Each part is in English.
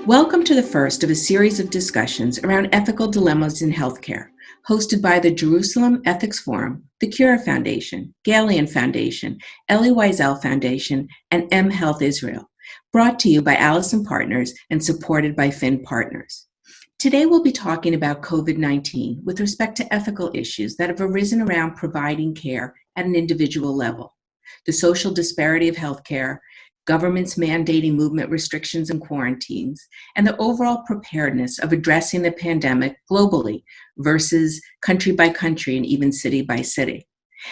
Welcome to the first of a series of discussions around ethical dilemmas in healthcare, hosted by the Jerusalem Ethics Forum, the Cura Foundation, Galian Foundation, Elie Wiesel Foundation, and mHealth Israel, brought to you by Allison Partners and supported by Finn Partners. Today we'll be talking about COVID-19 with respect to ethical issues that have arisen around providing care at an individual level, the social disparity of healthcare, governments mandating movement restrictions and quarantines, and the overall preparedness of addressing the pandemic globally versus country by country and even city by city.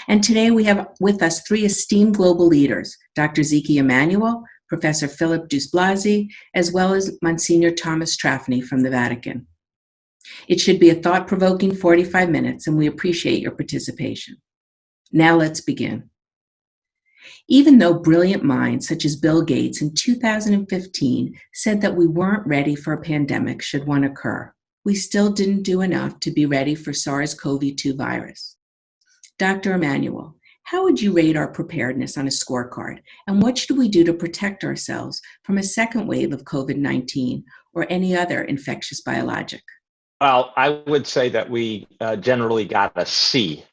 And today we have with us three esteemed global leaders, Dr. Zeke Emanuel, Professor Philippe Douste-Blazy, as well as Msgr Tomasz Trafny from the Vatican. It should be a thought-provoking 45 minutes, and we appreciate your participation. Now let's begin. Even though brilliant minds such as Bill Gates in 2015 said that we weren't ready for a pandemic should one occur, we still didn't do enough to be ready for SARS-CoV-2 virus. Dr. Emanuel, how would you rate our preparedness on a scorecard, and what should we do to protect ourselves from a second wave of COVID-19 or any other infectious biologic? Well, I would say that we generally got a C.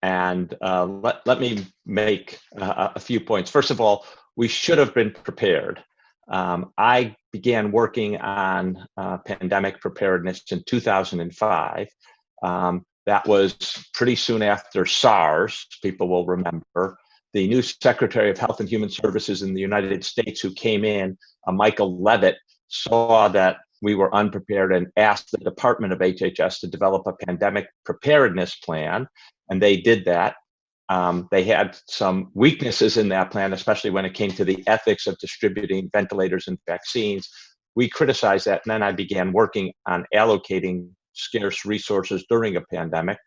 Let me make a few points. First of all, we should have been prepared. I began working on pandemic preparedness in 2005. That was pretty soon after SARS, people will remember. The new Secretary of Health and Human Services in the United States who came in, Michael Levitt, saw that we were unprepared and asked the Department of HHS to develop a pandemic preparedness plan. And they did that. They had some weaknesses in that plan, especially when it came to the ethics of distributing ventilators and vaccines. We criticized that, and then I began working on allocating scarce resources during a pandemic.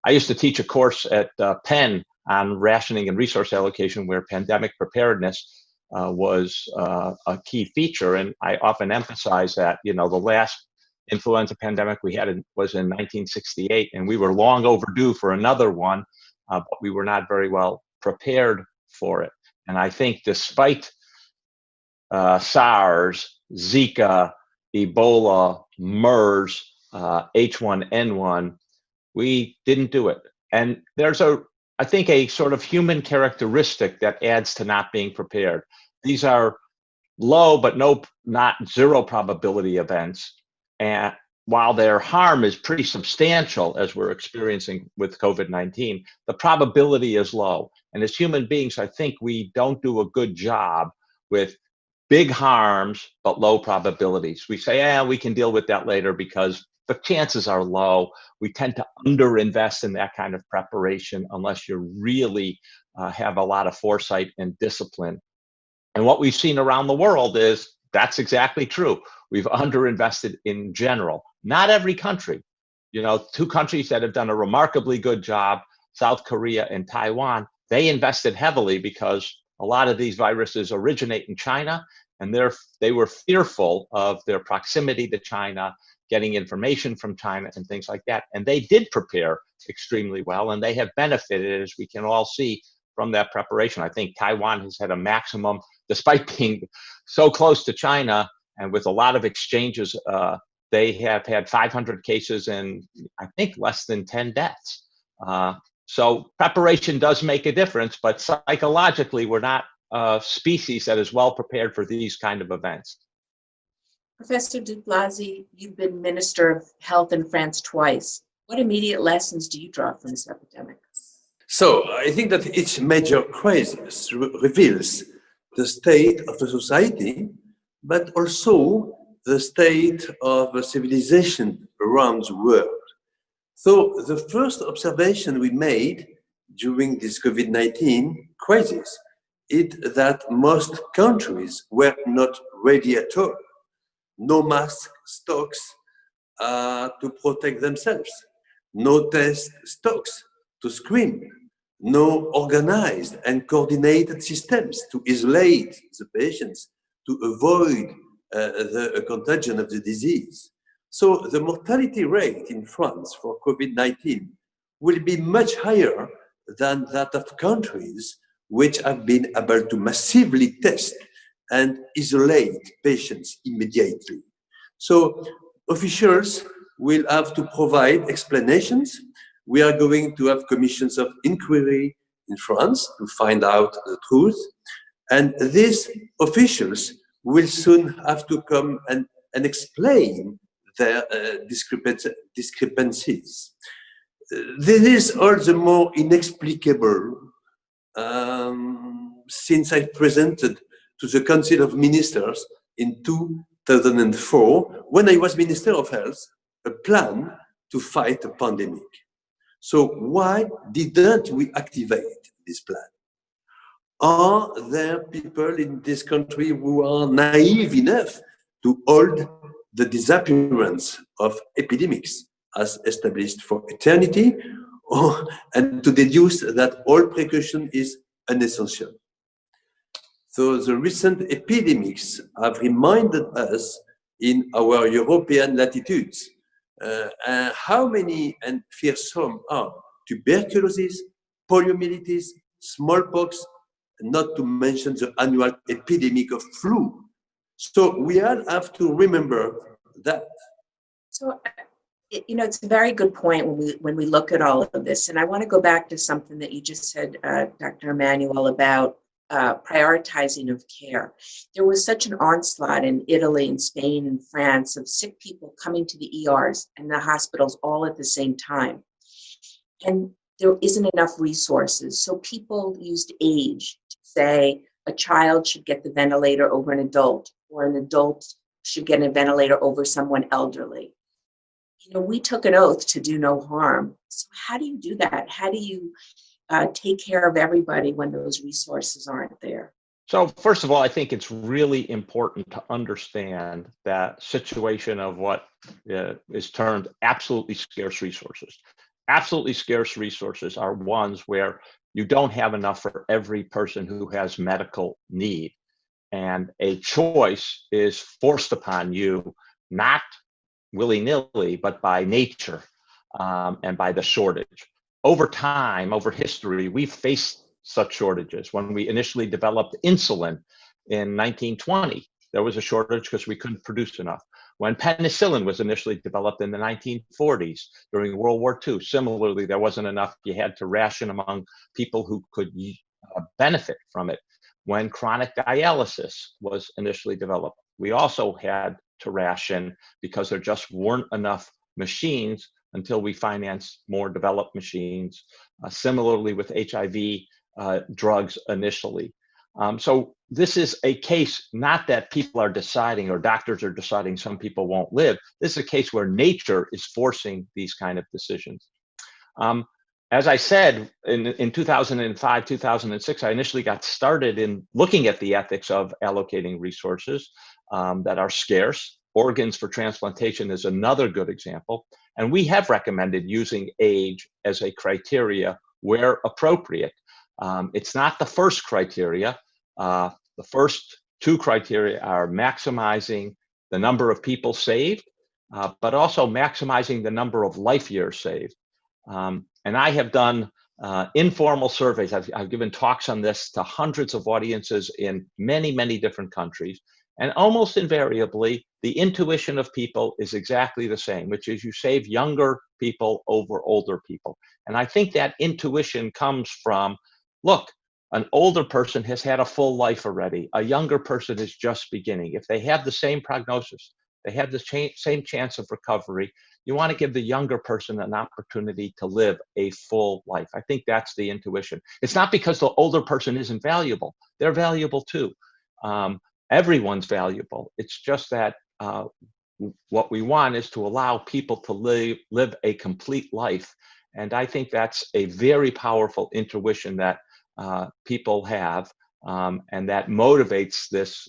I used to teach a course at Penn on rationing and resource allocation where pandemic preparedness was a key feature. And I often emphasize that, the last influenza pandemic we had was in 1968, and we were long overdue for another one, but we were not very well prepared for it. And I think despite SARS, Zika, Ebola, MERS, H1N1, we didn't do it. And there's I think a sort of human characteristic that adds to not being prepared. These are low, but not zero probability events. And while their harm is pretty substantial, as we're experiencing with COVID-19, the probability is low. And as human beings, I think we don't do a good job with big harms, but low probabilities. We say, we can deal with that later because the chances are low. We tend to underinvest in that kind of preparation unless you really have a lot of foresight and discipline. And what we've seen around the world is that's exactly true. We've underinvested in general. Not every country. Two countries that have done a remarkably good job, South Korea and Taiwan, they invested heavily because a lot of these viruses originate in China, and they were fearful of their proximity to China, getting information from China and things like that. And they did prepare extremely well, and they have benefited, as we can all see, from that preparation. I think Taiwan has had a maximum, despite being so close to China and with a lot of exchanges, they have had 500 cases and I think less than 10 deaths. So preparation does make a difference, but psychologically, we're not a species that is well prepared for these kind of events. Professor Douste-Blazy, you've been Minister of Health in France twice. What immediate lessons do you draw from this epidemic? So I think that each major crisis reveals the state of the society, but also the state of civilization around the world. So the first observation we made during this COVID-19 crisis is that most countries were not ready at all. No mask stocks to protect themselves, no test stocks to screen, no organized and coordinated systems to isolate the patients, to avoid the contagion of the disease. So the mortality rate in France for COVID-19 will be much higher than that of countries which have been able to massively test and isolate patients immediately. So officials will have to provide explanations. We are going to have commissions of inquiry in France to find out the truth. And these officials will soon have to come and explain their discrepancies. This is all the more inexplicable since I presented to the Council of Ministers in 2004, when I was Minister of Health, a plan to fight a pandemic. So why didn't we activate this plan? Are there people in this country who are naive enough to hold the disappearance of epidemics as established for eternity, and to deduce that all precaution is unessential? So the recent epidemics have reminded us in our European latitudes how many and fearsome are tuberculosis, poliomyelitis, smallpox, not to mention the annual epidemic of flu. So we all have to remember that. So, you know, it's a very good point when we look at all of this. And I want to go back to something that you just said, Dr. Emanuel, about prioritizing of care. There was such an onslaught in Italy and Spain and France of sick people coming to the ERs and the hospitals all at the same time. And there isn't enough resources. So people used age to say a child should get the ventilator over an adult, or an adult should get a ventilator over someone elderly. You know, we took an oath to do no harm. So how do you do that? How do you take care of everybody when those resources aren't there? So first of all, I think it's really important to understand that situation of what is termed absolutely scarce resources. Absolutely scarce resources are ones where you don't have enough for every person who has medical need. And a choice is forced upon you, not willy-nilly, but by nature and by the shortage. Over time, over history, we've faced such shortages. When we initially developed insulin in 1920, there was a shortage because we couldn't produce enough. When penicillin was initially developed in the 1940s during World War II, similarly, there wasn't enough. You had to ration among people who could benefit from it. When chronic dialysis was initially developed, we also had to ration because there just weren't enough machines until we financed more developed machines. Similarly with HIV drugs initially. So this is a case, not that people are deciding or doctors are deciding some people won't live. This is a case where nature is forcing these kind of decisions. As I said, in 2005, 2006, I initially got started in looking at the ethics of allocating resources that are scarce. Organs for transplantation is another good example. And we have recommended using age as a criteria where appropriate. It's not the first criteria. The first two criteria are maximizing the number of people saved, but also maximizing the number of life years saved. And I have done informal surveys. I've given talks on this to hundreds of audiences in many, many different countries. And almost invariably, the intuition of people is exactly the same, which is you save younger people over older people. And I think that intuition comes from, look, an older person has had a full life already. A younger person is just beginning. If they have the same prognosis, they have the same chance of recovery, you want to give the younger person an opportunity to live a full life. I think that's the intuition. It's not because the older person isn't valuable. They're valuable too. Everyone's valuable. It's just that what we want is to allow people to live a complete life. And I think that's a very powerful intuition that people have, and that motivates this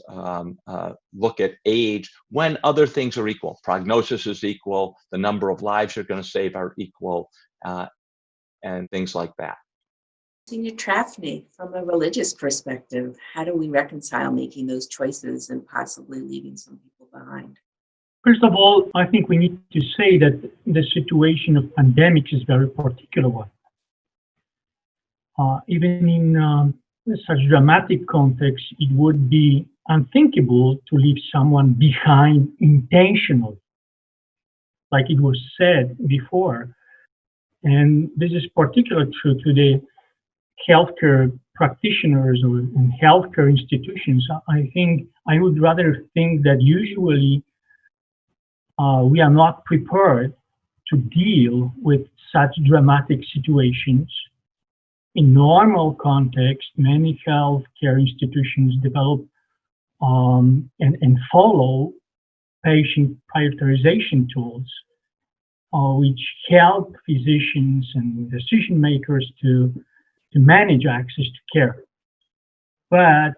look at age when other things are equal. Prognosis is equal, the number of lives you're going to save are equal, and things like that. Senior Trafny, from a religious perspective, how do we reconcile making those choices and possibly leaving some people behind? First of all, I think we need to say that the situation of pandemics is a very particular one. Even in such dramatic context, it would be unthinkable to leave someone behind intentionally, like it was said before. And this is particularly true to the healthcare practitioners or in healthcare institutions. I would rather think that usually we are not prepared to deal with such dramatic situations. In normal context, many healthcare institutions develop and follow patient prioritization tools, which help physicians and decision makers to manage access to care. But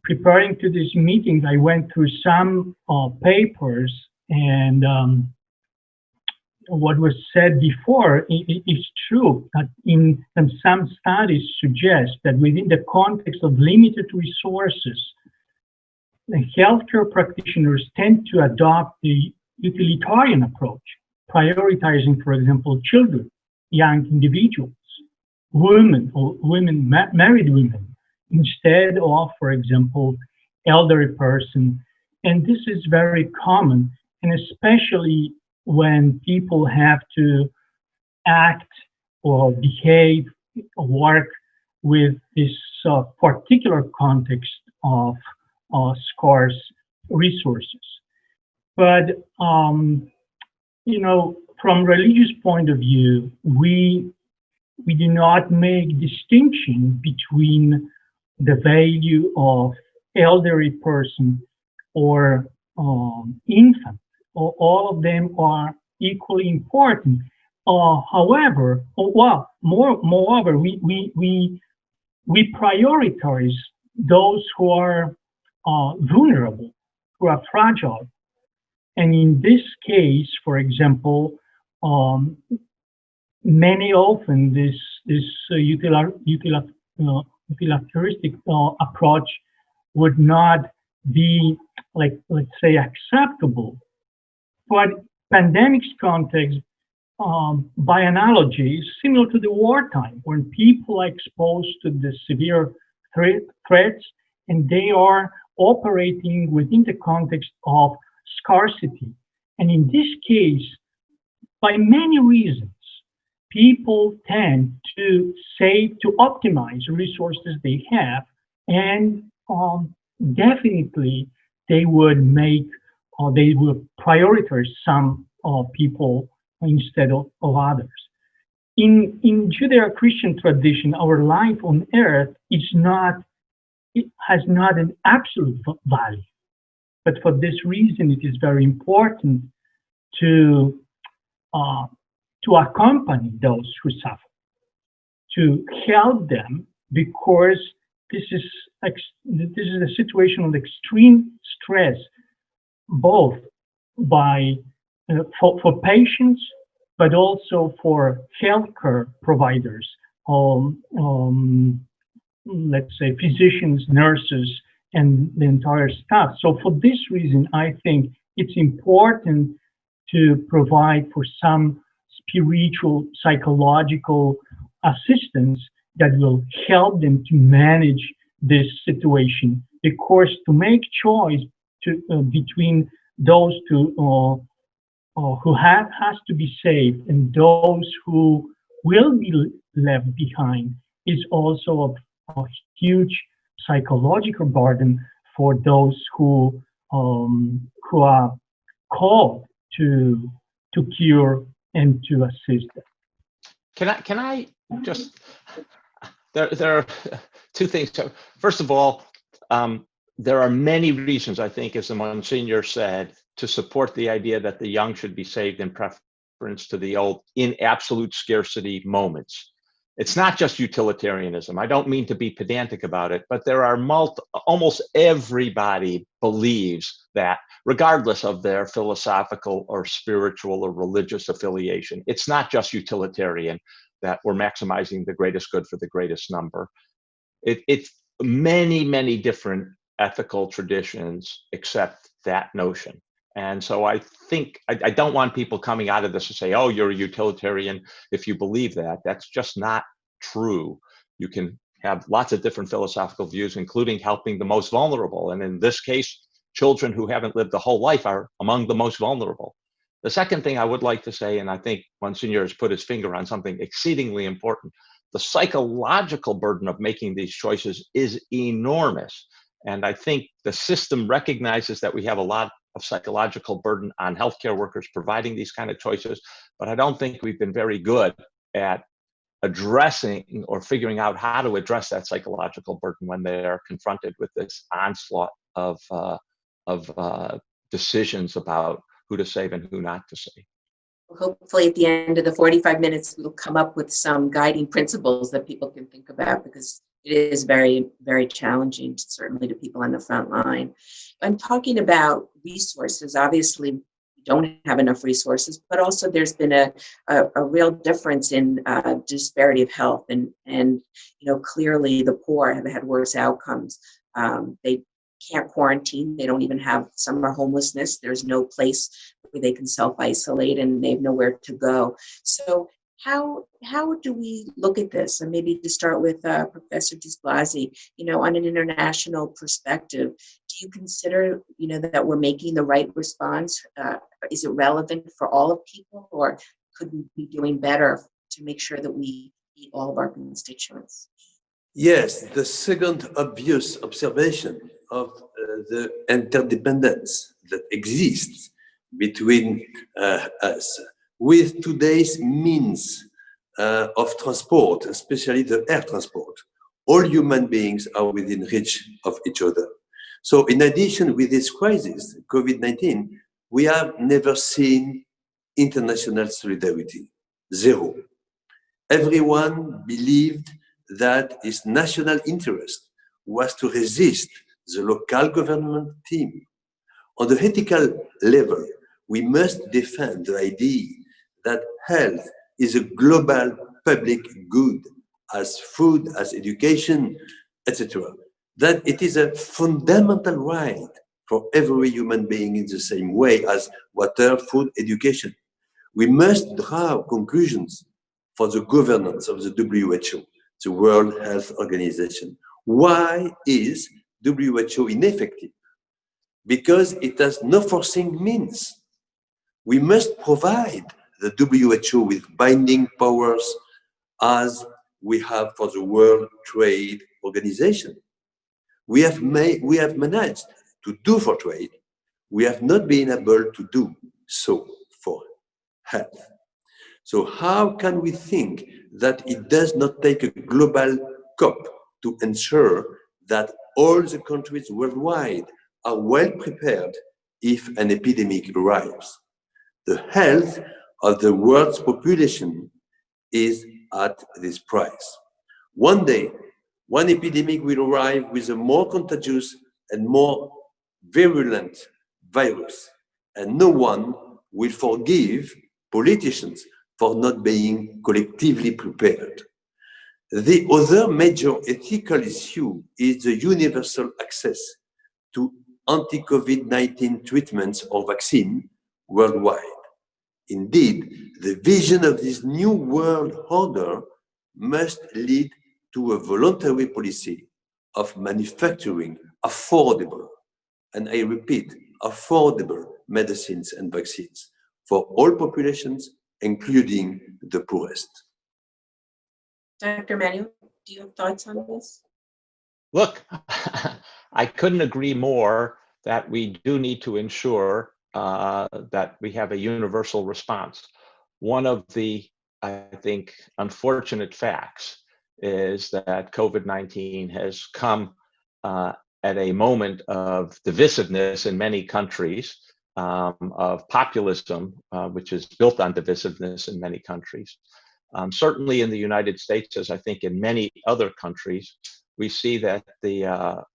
preparing to this meeting, I went through some papers, and what was said before is true, that in some studies suggest that within the context of limited resources, the healthcare practitioners tend to adopt the utilitarian approach, prioritizing, for example, children, young individuals, married women, instead of, for example, elderly person. And this is very common, and especially when people have to act or behave or work with this particular context of scarce resources. But, you know, from religious point of view, we do not make distinction between the value of elderly person or infant. All of them are equally important. However, moreover, we prioritize those who are vulnerable, who are fragile. And in this case, for example, many often this utilitaristic approach would not be, like, let's say, acceptable. But pandemics context, by analogy, is similar to the wartime, when people are exposed to the severe threats and they are operating within the context of scarcity. And in this case, by many reasons, people tend to save, to optimize resources they have, and definitely they would prioritize some people instead of others. In Judeo-Christian tradition, our life on earth has not an absolute value. But for this reason, it is very important to accompany those who suffer, to help them, because this is a situation of extreme stress, both for patients, but also for healthcare providers, let's say physicians, nurses, and the entire staff. So for this reason, I think it's important to provide for some spiritual, psychological assistance that will help them to manage this situation. Because to make choice between those who has to be saved and those who will be left behind is also a huge psychological burden for those who are called to cure and to assist them. Can I just, there are two things. So first of all, there are many reasons, I think, as the Monsignor said, to support the idea that the young should be saved in preference to the old in absolute scarcity moments. It's not just utilitarianism. I don't mean to be pedantic about it, but there are almost everybody believes that, regardless of their philosophical or spiritual or religious affiliation, it's not just utilitarian that we're maximizing the greatest good for the greatest number. It's many, many different ethical traditions accept that notion. And so I think, I don't want people coming out of this to say, oh, you're a utilitarian if you believe that. That's just not true. You can have lots of different philosophical views, including helping the most vulnerable. And in this case, children who haven't lived a whole life are among the most vulnerable. The second thing I would like to say, and I think Msgr has put his finger on something exceedingly important, the psychological burden of making these choices is enormous. And I think the system recognizes that we have a lot of psychological burden on healthcare workers providing these kind of choices, but I don't think we've been very good at addressing or figuring out how to address that psychological burden when they are confronted with this onslaught of decisions about who to save and who not to save. Hopefully at the end of the 45 minutes, we'll come up with some guiding principles that people can think about, because it is very, very challenging, certainly to people on the front line. I'm talking about resources. Obviously, we don't have enough resources, but also there's been a real difference in disparity of health. And clearly the poor have had worse outcomes. They can't quarantine. They don't even have summer homelessness. There's no place where they can self-isolate, and they have nowhere to go. So how do we look at this? And maybe to start with Professor Douste-Blazy, on an international perspective, do you consider, that we're making the right response? Is it relevant for all of people, or could we be doing better to make sure that we meet all of our constituents? Yes, the second obvious observation of the interdependence that exists between us with today's means of transport, especially the air transport. All human beings are within reach of each other. So in addition with this crisis, COVID-19, we have never seen international solidarity, zero. Everyone believed that its national interest was to resist the local government team. On the ethical level, we must defend the idea that health is a global public good, as food, as education, etc. That it is a fundamental right for every human being in the same way as water, food, education. We must draw conclusions for the governance of the WHO, the World Health Organization. Why is WHO ineffective? Because it has no forcing means. We must provide the WHO with binding powers as we have for the World Trade Organization. We have managed to do for trade. We have not been able to do so for health. So how can we think that it does not take a global COP to ensure that all the countries worldwide are well prepared if an epidemic arrives? The health of the world's population is at this price. One day, one epidemic will arrive with a more contagious and more virulent virus, and no one will forgive politicians for not being collectively prepared. The other major ethical issue is the universal access to anti-COVID-19 treatments or vaccine worldwide. Indeed, the vision of this new world order must lead to a voluntary policy of manufacturing affordable, and I repeat, affordable medicines and vaccines for all populations, including the poorest. Dr. Emanuel, do you have thoughts on this? Look, I couldn't agree more that we do need to ensure that we have a universal response. One of the, I think, unfortunate facts is that COVID-19 has come at a moment of divisiveness in many countries, of populism, which is built on divisiveness in many countries. Certainly in the United States, as I think in many other countries, we see that the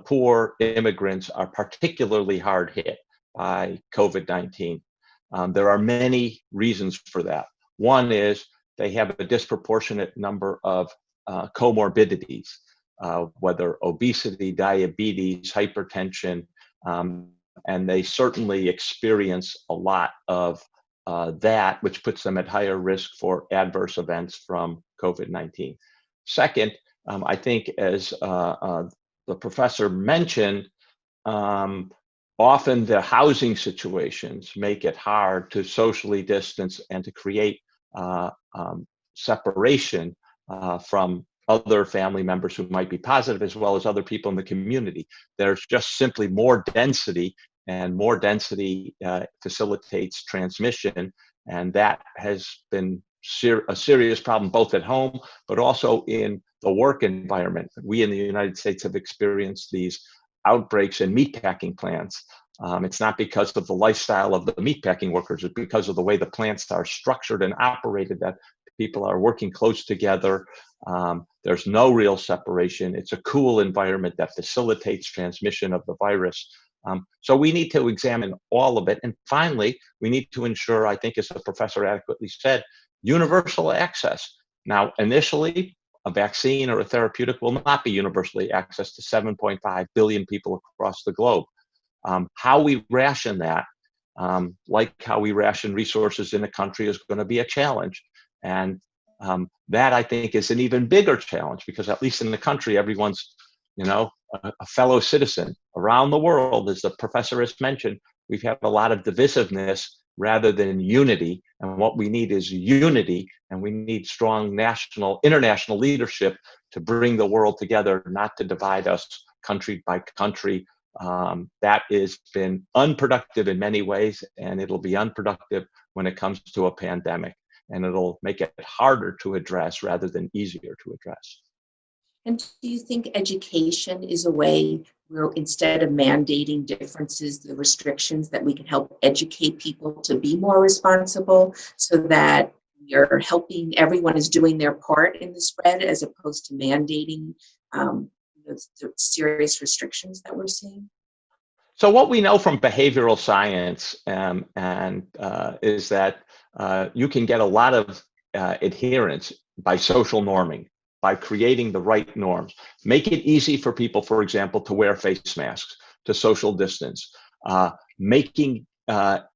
poor immigrants are particularly hard hit by COVID-19. There are many reasons for that. One is they have a disproportionate number of comorbidities, whether obesity, diabetes, hypertension, and they certainly experience a lot of that, which puts them at higher risk for adverse events from COVID-19. Second, I think, as the professor mentioned, often the housing situations make it hard to socially distance and to create separation from other family members who might be positive, as well as other people in the community. There's just simply more density, and more density facilitates transmission, and that has been a serious problem both at home but also in the work environment. We in the United States have experienced these outbreaks in meatpacking plants. It's not because of the lifestyle of the meatpacking workers, it's because of the way the plants are structured and operated, that people are working close together. There's no real separation. It's a cool environment that facilitates transmission of the virus. So we need to examine all of it. And finally, we need to ensure, I think, as the professor adequately said, universal access. Now, initially, a vaccine or a therapeutic will not be universally accessed to 7.5 billion people across the globe. How we ration that, like how we ration resources in a country, is going to be a challenge. And that, I think, is an even bigger challenge, because at least in the country, everyone's, a fellow citizen. Around the world, as the professor has mentioned, we've had a lot of divisiveness rather than unity. And what we need is unity, and we need strong international leadership to bring the world together, not to divide us country by country. That has been unproductive in many ways, and it'll be unproductive when it comes to a pandemic. And it'll make it harder to address rather than easier to address. And do you think education is a way where, instead of mandating differences, the restrictions, that we can help educate people to be more responsible, so that you're helping, everyone is doing their part in the spread, as opposed to mandating the serious restrictions that we're seeing? So what we know from behavioral science is that you can get a lot of adherence by social norming, by creating the right norms. Make it easy for people, for example, to wear face masks, to social distance, making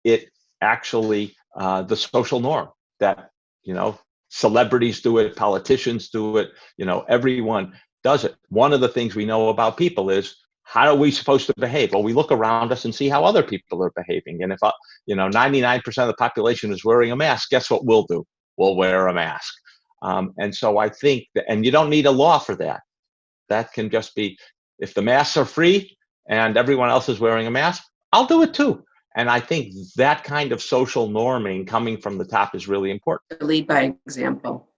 it actually the social norm that, celebrities do it, politicians do it, everyone does it. One of the things we know about people is, how are we supposed to behave? Well, we look around us and see how other people are behaving. And if 99% of the population is wearing a mask, guess what we'll do? We'll wear a mask. And so I think that, and you don't need a law for that. That can just be, if the masks are free and everyone else is wearing a mask, I'll do it too. And I think that kind of social norming coming from the top is really important. Lead by example.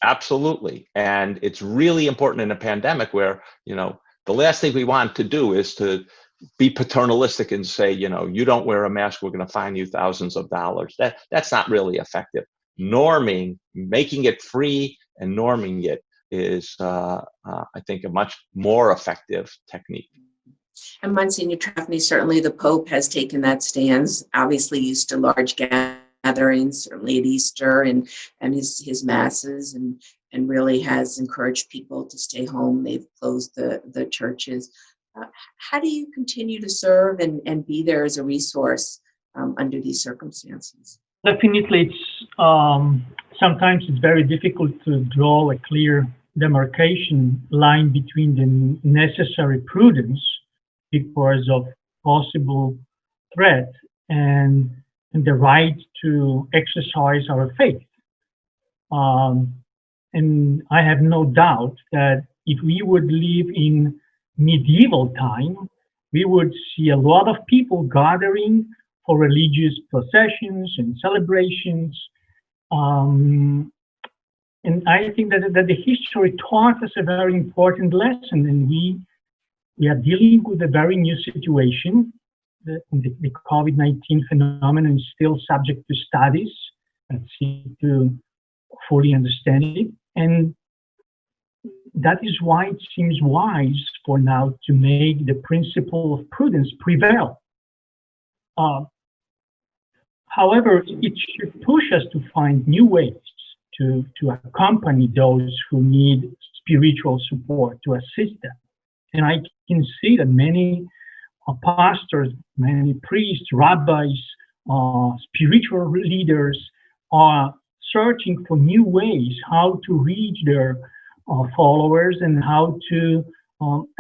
Absolutely. And it's really important in a pandemic where, the last thing we want to do is to be paternalistic and say, you don't wear a mask, we're going to fine you thousands of dollars. That's not really effective. Norming, making it free and norming it is, I think, a much more effective technique. And Monsignor Trafny, certainly the Pope has taken that stance, obviously used to large gatherings, certainly at Easter and his masses, and really has encouraged people to stay home. They've closed the churches. How do you continue to serve and be there as a resource under these circumstances? Definitely, sometimes it's very difficult to draw a clear demarcation line between the necessary prudence because of possible threat and the right to exercise our faith. And I have no doubt that if we would live in medieval time, we would see a lot of people gathering for religious processions and celebrations. And I think that the history taught us a very important lesson, and we are dealing with a very new situation. The COVID-19 phenomenon is still subject to studies that seek to fully understand it. And that is why it seems wise for now to make the principle of prudence prevail. However, it should push us to find new ways to accompany those who need spiritual support, to assist them. And I can see that many pastors, many priests, rabbis, spiritual leaders are searching for new ways how to reach their followers and how to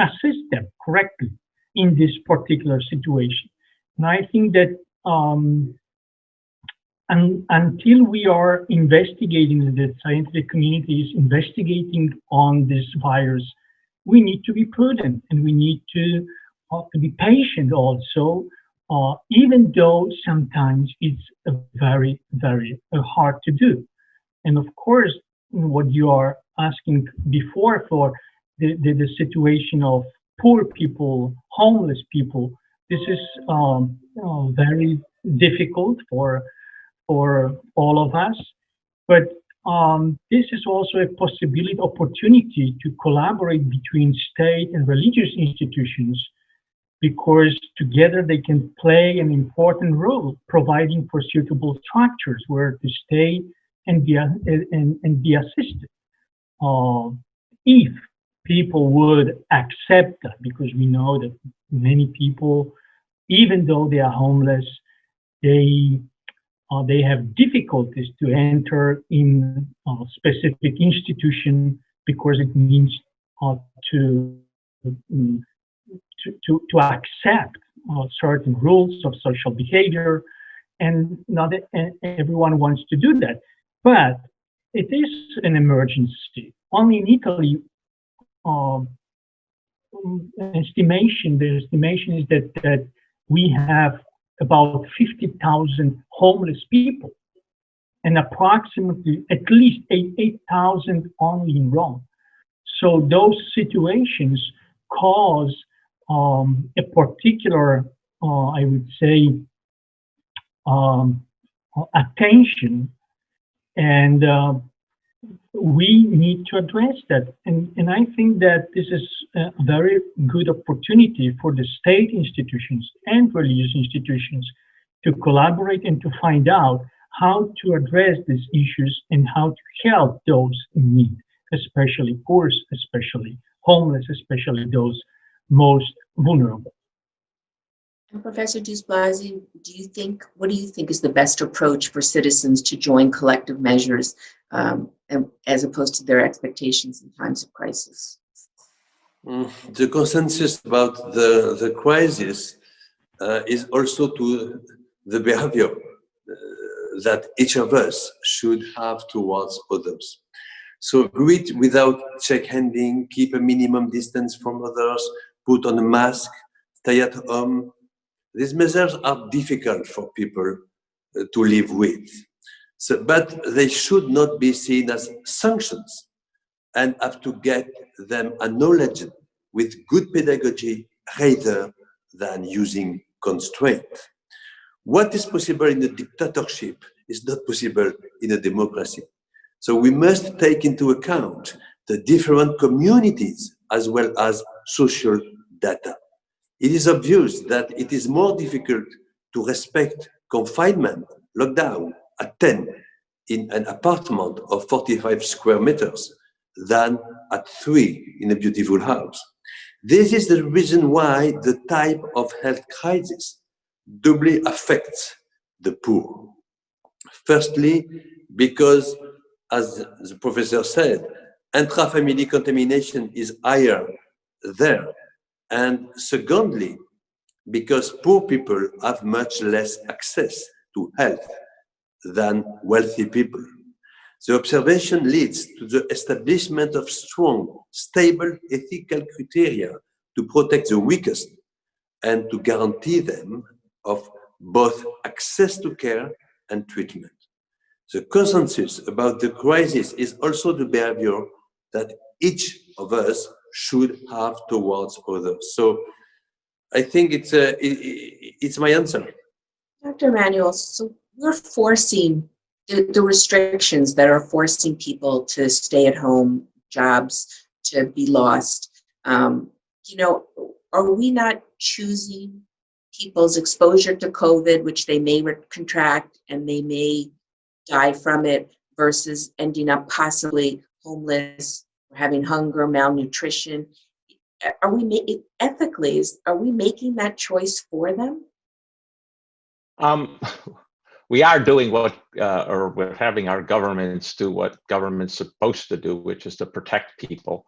assist them correctly in this particular situation. And I think that until we are investigating, the scientific community is investigating on this virus, we need to be prudent and we need to be patient also, even though sometimes it's very, very hard to do. And of course, what you are asking before for the situation of poor people, homeless people, this is very difficult for all of us. But this is also a opportunity to collaborate between state and religious institutions, because together they can play an important role providing for suitable structures where to stay and be assisted. If people would accept that, because we know that many people, even though they are homeless, they have difficulties to enter in a specific institution because it means to accept certain rules of social behavior, and not everyone wants to do that. But it is an emergency. Only in Italy, the estimation is that we have about 50,000 homeless people, and approximately at least 8,000 only in Rome. So those situations cause a particular, I would say, attention, and we need to address that. And I think that this is a very good opportunity for the state institutions and religious institutions to collaborate and to find out how to address these issues and how to help those in need, especially poor, especially homeless, especially those most vulnerable. And Professor Douste-Blazy, what do you think is the best approach for citizens to join collective measures as opposed to their expectations in times of crisis? The consensus about the crisis is also to the behavior that each of us should have towards others. So greet without check-handing, keep a minimum distance from others, put on a mask, stay at home. These measures are difficult for people to live with. So, but they should not be seen as sanctions and have to get them acknowledged with good pedagogy rather than using constraint. What is possible in a dictatorship is not possible in a democracy. So we must take into account the different communities as well as social data. It is obvious that it is more difficult to respect confinement, lockdown at 10 in an apartment of 45 square meters than at 3 in a beautiful house. This is the reason why the type of health crisis doubly affects the poor. Firstly, because, as the professor said, intra-family contamination is higher there. And secondly, because poor people have much less access to health than wealthy people. The observation leads to the establishment of strong, stable ethical criteria to protect the weakest and to guarantee them of both access to care and treatment. The consensus about the crisis is also the behavior that each of us should have towards others. So I think it's my answer. Dr. Emanuel, so we're forcing the restrictions that are forcing people to stay at home, jobs to be lost. Are we not choosing people's exposure to COVID, which they may contract and they may die from it, versus ending up possibly homeless, or having hunger, malnutrition? Are we making that choice for them? we are doing what, or we're having our governments do what government's supposed to do, which is to protect people.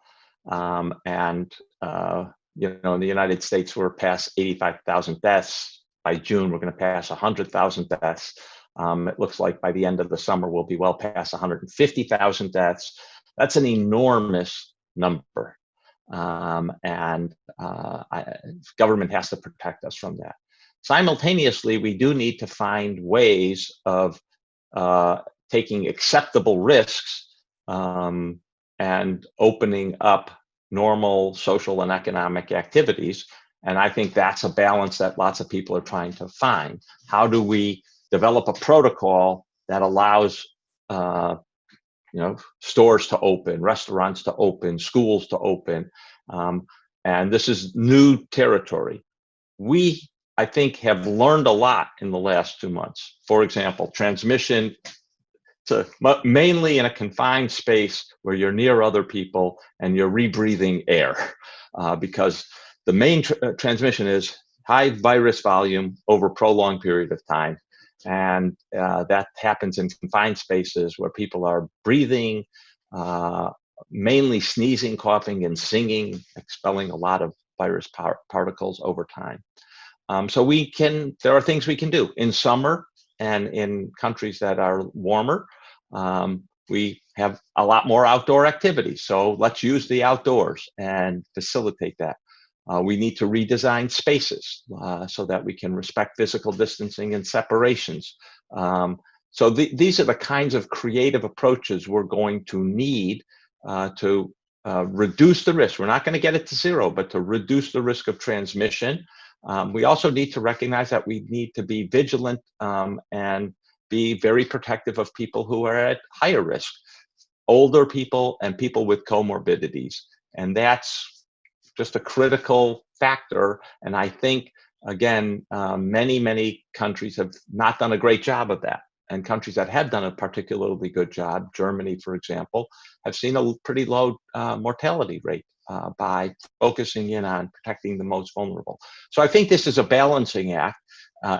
You know, in the United States, we're past 85,000 deaths. By June, we're going to pass 100,000 deaths. It looks like by the end of the summer, we'll be well past 150,000 deaths. That's an enormous number. Government has to protect us from that. Simultaneously, we do need to find ways of taking acceptable risks and opening up normal social and economic activities. And I think that's a balance that lots of people are trying to find. How do we develop a protocol that allows you know, stores to open, restaurants to open, schools to open? And this is new territory. We, I think, have learned a lot in the last 2 months. For example, transmission to mainly in a confined space where you're near other people and you're rebreathing air, because the main transmission is high virus volume over a prolonged period of time. And that happens in confined spaces where people are breathing, mainly sneezing, coughing, and singing, expelling a lot of virus particles over time. So there are things we can do in summer, and in countries that are warmer, we have a lot more outdoor activity. So let's use the outdoors and facilitate that. We need to redesign spaces so that we can respect physical distancing and separations. So these are the kinds of creative approaches we're going to need to reduce the risk. We're not going to get it to zero, but to reduce the risk of transmission. We also need to recognize that we need to be vigilant and be very protective of people who are at higher risk, older people and people with comorbidities. And that's just a critical factor. And I think, again, many countries have not done a great job of that. And countries that have done a particularly good job, Germany, for example, have seen a pretty low mortality rate by focusing in on protecting the most vulnerable. So I think this is a balancing act.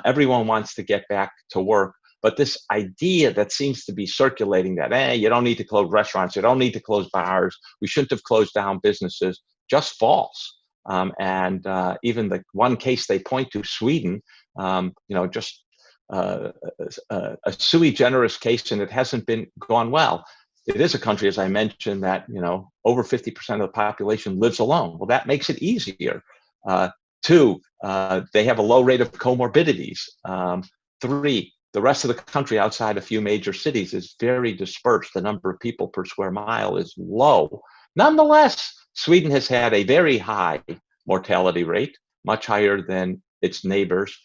Everyone wants to get back to work, but this idea that seems to be circulating that, you don't need to close restaurants, you don't need to close bars, we shouldn't have closed down businesses, just false. Even the one case they point to, Sweden, just a sui generis case, and it hasn't gone well. It is a country, as I mentioned, that over 50% of the population lives alone. Well, that makes it easier. Two, they have a low rate of comorbidities. Three, the rest of the country outside a few major cities is very dispersed. The number of people per square mile is low. Nonetheless, Sweden has had a very high mortality rate, much higher than its neighbors,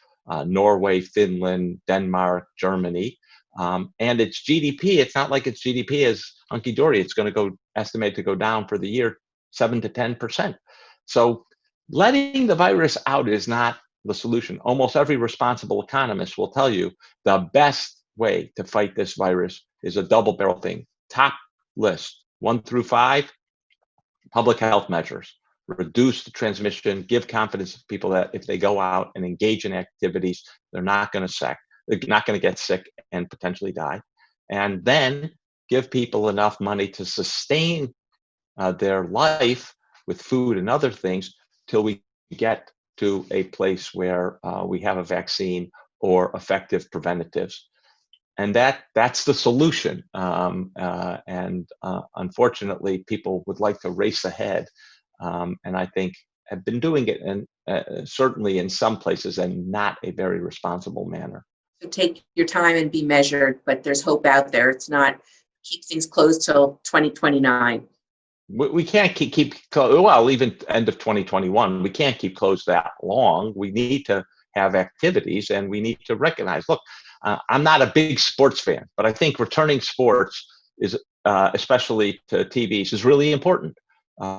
Norway, Finland, Denmark, Germany. And its GDP, it's not like its GDP is hunky-dory. It's going to estimate to go down for the year 7 to 10%. So letting the virus out is not the solution. Almost every responsible economist will tell you the best way to fight this virus is a double-barrel thing. Top list, 1 through 5, public health measures. Reduce the transmission, give confidence to people that if they go out and engage in activities, they're not going to get sick and potentially die. And then give people enough money to sustain their life with food and other things till we get to a place where we have a vaccine or effective preventatives. And that's the solution. Unfortunately, people would like to race ahead. And I think have been doing it, and certainly in some places, and not a very responsible manner. So take your time and be measured, but there's hope out there. It's not keep things closed till 2029. We can't keep closed. Well, even end of 2021, we can't keep closed that long. We need to have activities, and we need to recognize, look, I'm not a big sports fan, but I think returning sports is, especially to TVs, is really important.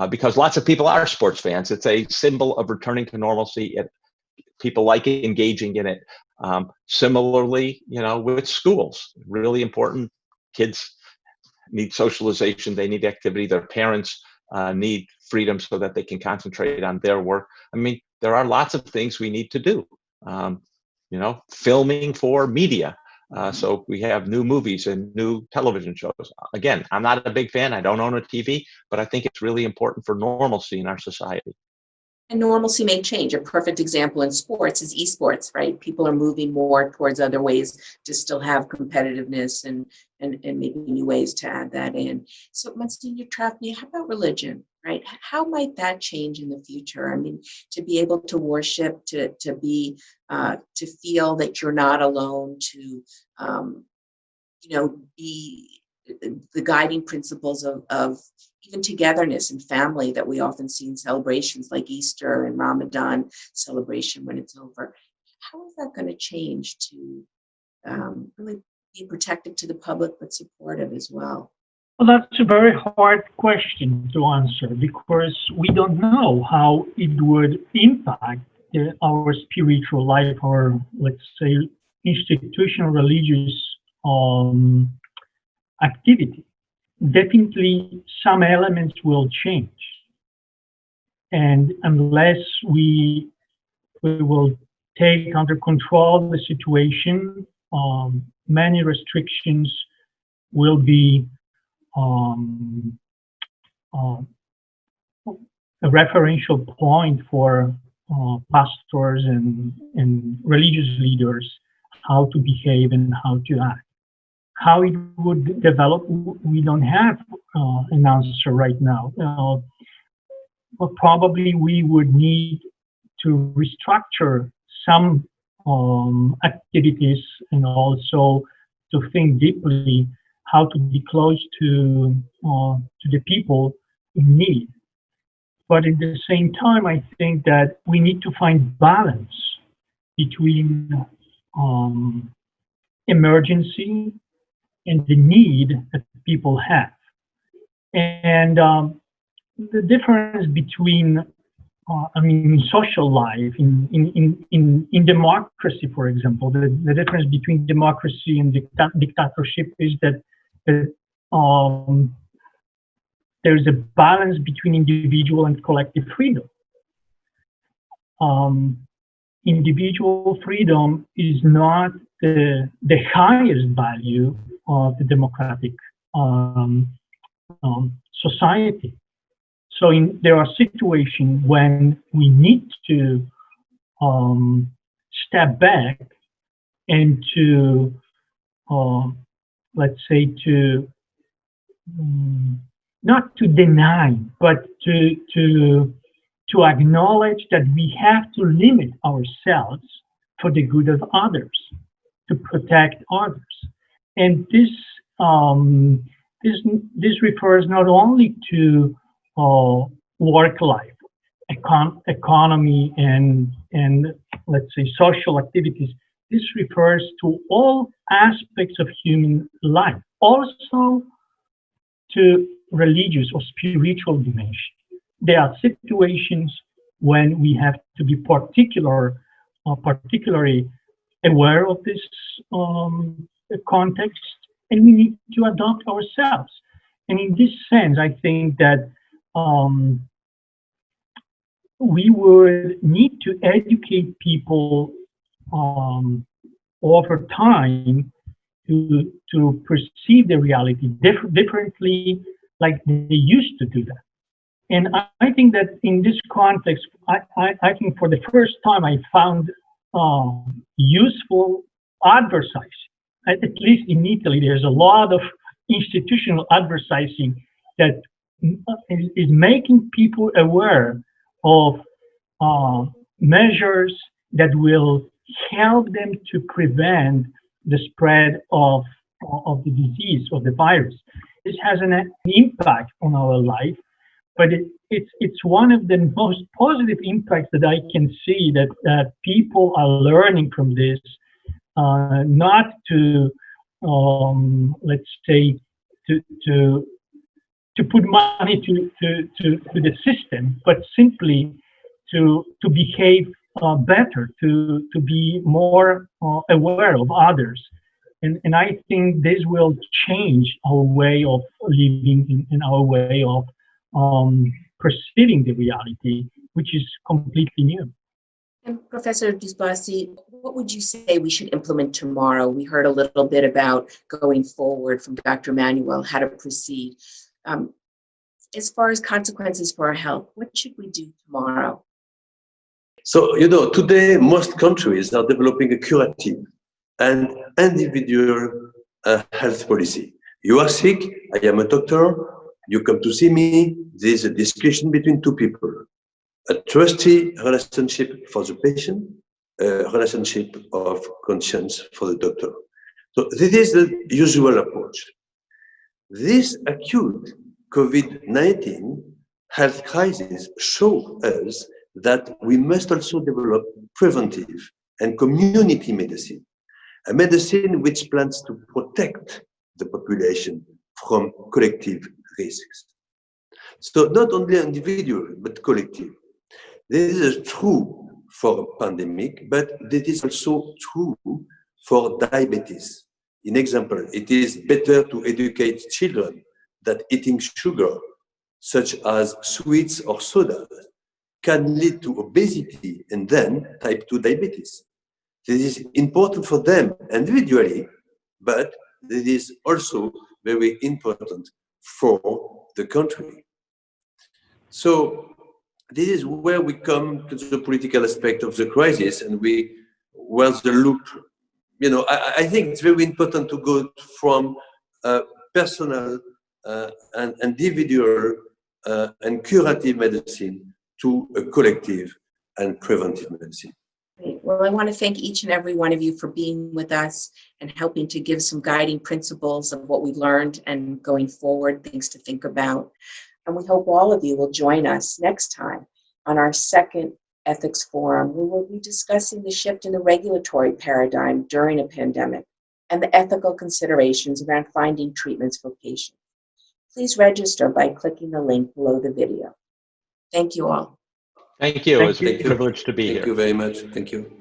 Because lots of people are sports fans. It's a symbol of returning to normalcy. People like engaging in it. Similarly, with schools, really important. Kids need socialization. They need activity. Their parents need freedom so that they can concentrate on their work. I mean, there are lots of things we need to do. Filming for media. So we have new movies and new television shows. Again, I'm not a big fan. I don't own a TV, but I think it's really important for normalcy in our society. And normalcy may change. A perfect example in sports is esports, right? People are moving more towards other ways to still have competitiveness and maybe new ways to add that in. So, Msgr Trafny, how about religion, right? How might that change in the future? I mean, to be able to worship, to feel that you're not alone, to be the guiding principles of even togetherness and family that we often see in celebrations like Easter and Ramadan celebration when it's over. How is that going to change to really be protective to the public but supportive as well? Well, that's a very hard question to answer because we don't know how it would impact our spiritual life or, let's say, institutional religious activity. Definitely some elements will change. And unless we will take under control the situation, many restrictions will be a referential point for pastors and religious leaders how to behave and how to act. How it would develop, we don't have an answer right now. But probably we would need to restructure some activities and also to think deeply how to be close to the people in need. But at the same time, I think that we need to find balance between emergency and the need that people have. And the difference between, social life, in democracy, for example, the difference between democracy and dictatorship is that there's a balance between individual and collective freedom. Individual freedom is not the highest value of the democratic society. So there are situations when we need to step back and to, let's say, not to deny, but to acknowledge that we have to limit ourselves for the good of others, to protect others. And this refers not only to work life, economy, and let's say social activities. This refers to all aspects of human life, also to religious or spiritual dimension. There are situations when we have to be particularly aware of this context, and we need to adopt ourselves. And in this sense, I think that we would need to educate people over time to perceive the reality differently, like they used to do that. And I think that in this context, I think for the first time I found useful advertising. At least in Italy, there's a lot of institutional advertising that is making people aware of measures that will help them to prevent the spread of the disease or the virus. This has an impact on our life, but it's one of the most positive impacts that I can see that people are learning from this, not to let's say to put money to the system, but simply to behave better, to be more aware of others. And I think this will change our way of living and our way of perceiving the reality, which is completely new. And Professor Douste-Blazy, what would you say we should implement tomorrow? We heard a little bit about going forward from Dr. Emanuel, how to proceed. As far as consequences for our health, what should we do tomorrow? So, you know, today most countries are developing a curative and individual health policy. You are sick, I am a doctor, you come to see me, there's a discussion between two people. A trusty relationship for the patient, a relationship of conscience for the doctor. So this is the usual approach. This acute COVID-19 health crisis shows us that we must also develop preventive and community medicine, a medicine which plans to protect the population from collective risks. So not only individual, but collective. This is true for a pandemic, but this is also true for diabetes. In example, it is better to educate children that eating sugar, such as sweets or soda, can lead to obesity and then type 2 diabetes. This is important for them individually, but this is also very important for the country. So this is where we come to the political aspect of the crisis, and where the loop, you know, I think it's very important to go from personal and individual and curative medicine to a collective and preventive medicine. Great. Well, I want to thank each and every one of you for being with us and helping to give some guiding principles of what we learned and going forward, things to think about. And we hope all of you will join us next time on our second ethics forum. We will be discussing the shift in the regulatory paradigm during a pandemic and the ethical considerations around finding treatments for patients. Please register by clicking the link below the video. Thank you all. Thank you. It was a privilege to be here. Thank you very much. Thank you.